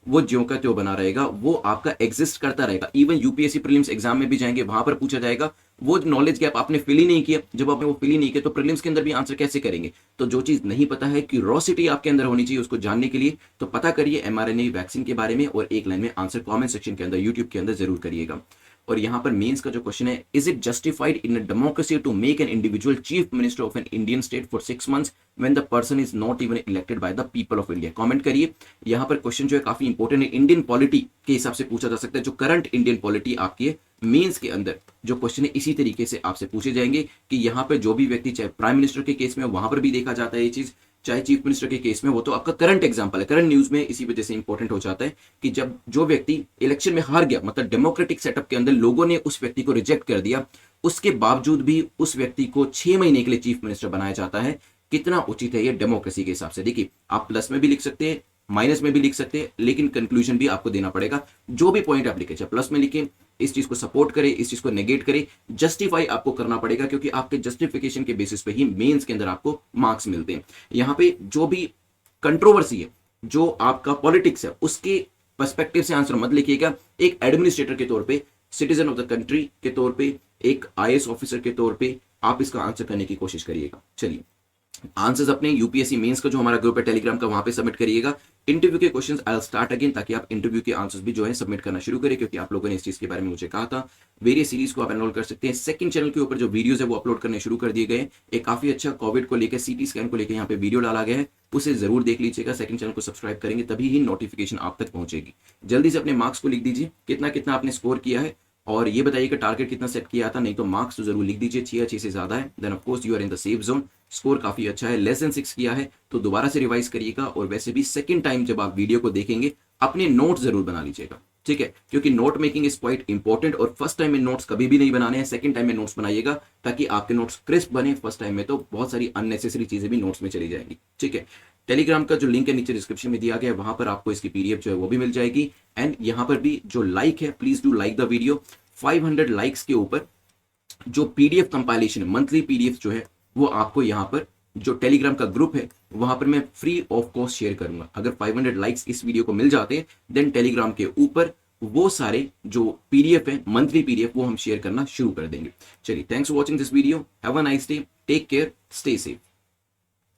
वो ज्यों का त्यों बना रहेगा, वो आपका एग्जिस्ट करता रहेगा। इवन यूपीएससी प्रीलिम्स एग्जाम में भी जाएंगे वहां पर पूछा जाएगा वो नॉलेज गैप आपने फिल ही नहीं किया। जब आपने वो फिल ही नहीं किया तो प्रीलिम्स के अंदर भी आंसर कैसे करेंगे? तो जो चीज नहीं पता है, क्यूरोसिटी आपके अंदर होनी चाहिए उसको जानने के लिए, तो पता करिए mRNA वैक्सीन के बारे में, और 1 लाइन में आंसर कमेंट सेक्शन के अंदर यूट्यूब के अंदर जरूर करिएगा। और यहाँ पर मेंस का जो क्वेश्चन है, is it justified in a democracy to make an individual chief minister of an Indian state for 6 months when the person is not even elected by the people of India? Comment करिए। यहाँ पर question जो है काफी important है, Indian polity के हिसाब से पूछा जा सकता है। जो करंट इंडियन पॉलिटी आपकी मेंस के अंदर जो क्वेश्चन है इसी तरीके से आपसे पूछे जाएंगे कि यहाँ पे जो भी व्यक्ति, चाहे प्राइम मिनिस्टर के केस में वहां पर भी देखा जाता है ये चीज, चाहे चीफ मिनिस्टर के केस में, वो तो आपका करंट एग्जांपल है, करंट न्यूज में इसी वजह से इंपॉर्टेंट हो जाता है कि जब जो व्यक्ति इलेक्शन में हार गया, मतलब डेमोक्रेटिक सेटअप के अंदर लोगों ने उस व्यक्ति को रिजेक्ट कर दिया, उसके बावजूद भी उस व्यक्ति को 6 महीने के लिए चीफ मिनिस्टर बनाया जाता है। कितना उचित है ये डेमोक्रेसी के हिसाब से? देखिए आप प्लस में भी लिख सकते हैं, माइनस में भी लिख सकते हैं, लेकिन कंक्लूजन भी आपको देना पड़ेगा। जो भी पॉइंट आप लिखे, चाहे प्लस में लिखें, इस चीज को सपोर्ट करें, इस चीज को नेगेट करें, जस्टिफाई आपको करना पड़ेगा, क्योंकि आपके जस्टिफिकेशन के बेसिस पे ही मेंस के अंदर आपको मार्क्स मिलते हैं। यहाँ पे जो भी कंट्रोवर्सी है, जो आपका पॉलिटिक्स है, उसके पर्सपेक्टिव से आंसर मत लिखिएगा। एक एडमिनिस्ट्रेटर के तौर पे, सिटीजन ऑफ द कंट्री के तौर पे, एक आईएएस ऑफिसर के तौर पे आप इसका आंसर करने की कोशिश करिएगा। चलिए, आंसर्स अपने यूपीएससी मेंस का जो हमारा ग्रुप है टेलीग्राम का, वहां पे सबमिट करिएगा। इंटरव्यू के questions I will start again, ताकि आप इंटरव्यू के आंसर्स भी जो है सबमिट करना शुरू करें, क्योंकि आप लोगों ने इस चीज के बारे में मुझे कहा था। वेरियस सीरीज को आप एनरोल कर सकते हैं। सेकंड चैनल के ऊपर जो वीडियोस है वो अपलोड करने शुरू कर दिए गए। एक काफी अच्छा कोविड को लेकर, सीटी स्कैन को लेकर यहाँ पे वीडियो डाला गया है, उसे जरूर देख लीजिएगा। सेकंड चैनल को सब्सक्राइब करेंगे तभी ही नोटिफिकेशन आप तक पहुंचेगी। जल्दी से अपने मार्क्स को लिख दीजिए, कितना कितना आपने स्कोर किया है, और ये बताइए कि टारगेट कितना सेट किया था। नहीं तो मार्क्स तो जरूर लिख दीजिए, 6 अच्छे से ज्यादा है, then of course you are in the safe zone. Score काफी अच्छा है, लेस देन 6 किया है तो दोबारा से रिवाइज करिएगा। और वैसे भी सेकंड टाइम जब आप वीडियो को देखेंगे अपने नोट जरूर बना लीजिएगा, ठीक है, क्योंकि note making is quite important. और फर्स्ट टाइम में नोट्स कभी भी नहीं बनाने हैं, सेकंड टाइम में नोट्स बनाइएगा, ताकि आपके नोट्स क्रिस्प बने। फर्स्ट टाइम में तो बहुत सारी अननेसेसरी चीजें भी नोट्स में चली जाएंगी, ठीक है। टेलीग्राम का जो लिंक है नीचे डिस्क्रिप्शन में दिया गया है, वहां पर आपको इसकी पीडीएफ जो है वो भी मिल जाएगी। एंड यहाँ पर भी जो लाइक है, please do like the video. 500 likes के ऊपर जो पीडीएफ कंपाइलेशन है, मंथली पीडीएफ जो है वो आपको यहाँ पर जो टेलीग्राम का ग्रुप है वहां पर मैं फ्री ऑफ कॉस्ट शेयर करूंगा। अगर 500 लाइक्स इस वीडियो को मिल जाते हैं देन टेलीग्राम के ऊपर वो सारे जो पीडीएफ है, मंथली पीडीएफ, वो हम शेयर करना शुरू कर देंगे। चलिए, thanks for watching this video, have a nice day, take care, stay safe.